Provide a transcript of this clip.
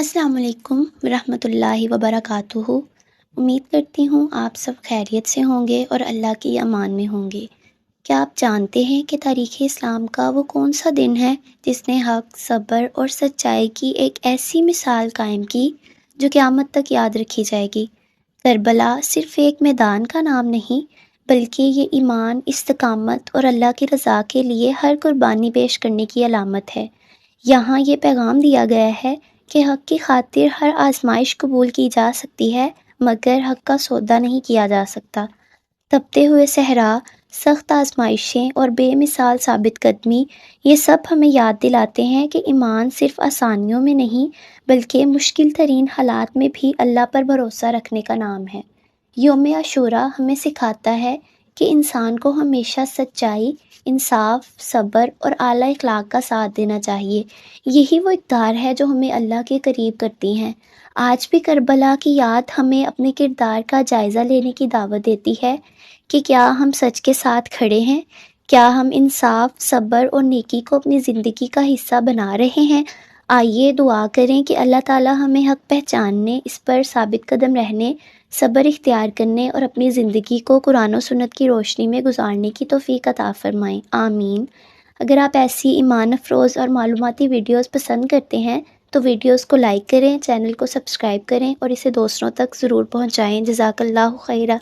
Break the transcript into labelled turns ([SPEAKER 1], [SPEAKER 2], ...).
[SPEAKER 1] السلام علیکم ورحمۃ اللہ وبرکاتہ۔ امید کرتی ہوں آپ سب خیریت سے ہوں گے اور اللہ کی امان میں ہوں گے۔ کیا آپ جانتے ہیں کہ تاریخ اسلام کا وہ کون سا دن ہے جس نے حق، صبر اور سچائی کی ایک ایسی مثال قائم کی جو قیامت تک یاد رکھی جائے گی؟ کربلا صرف ایک میدان کا نام نہیں، بلکہ یہ ایمان، استقامت اور اللہ کی رضا کے لیے ہر قربانی پیش کرنے کی علامت ہے۔ یہاں یہ پیغام دیا گیا ہے کہ حق کی خاطر ہر آزمائش قبول کی جا سکتی ہے، مگر حق کا سودا نہیں کیا جا سکتا۔ تپتے ہوئے صحرا، سخت آزمائشیں اور بے مثال ثابت قدمی، یہ سب ہمیں یاد دلاتے ہیں کہ ایمان صرف آسانیوں میں نہیں بلکہ مشکل ترین حالات میں بھی اللہ پر بھروسہ رکھنے کا نام ہے۔ یوم عاشوراء ہمیں سکھاتا ہے کہ انسان کو ہمیشہ سچائی، انصاف، صبر اور اعلیٰ اخلاق کا ساتھ دینا چاہیے۔ یہی وہ اقدار ہے جو ہمیں اللہ کے قریب کرتی ہیں۔ آج بھی کربلا کی یاد ہمیں اپنے کردار کا جائزہ لینے کی دعوت دیتی ہے کہ کیا ہم سچ کے ساتھ کھڑے ہیں؟ کیا ہم انصاف، صبر اور نیکی کو اپنی زندگی کا حصہ بنا رہے ہیں؟ آئیے دعا کریں کہ اللہ تعالی ہمیں حق پہچاننے، اس پر ثابت قدم رہنے، صبر اختیار کرنے اور اپنی زندگی کو قرآن و سنت کی روشنی میں گزارنے کی توفیق عطا فرمائیں، آمین۔ اگر آپ ایسی ایمان افروز اور معلوماتی ویڈیوز پسند کرتے ہیں تو ویڈیوز کو لائک کریں، چینل کو سبسکرائب کریں اور اسے دوسروں تک ضرور پہنچائیں۔ جزاک اللہ خیرہ۔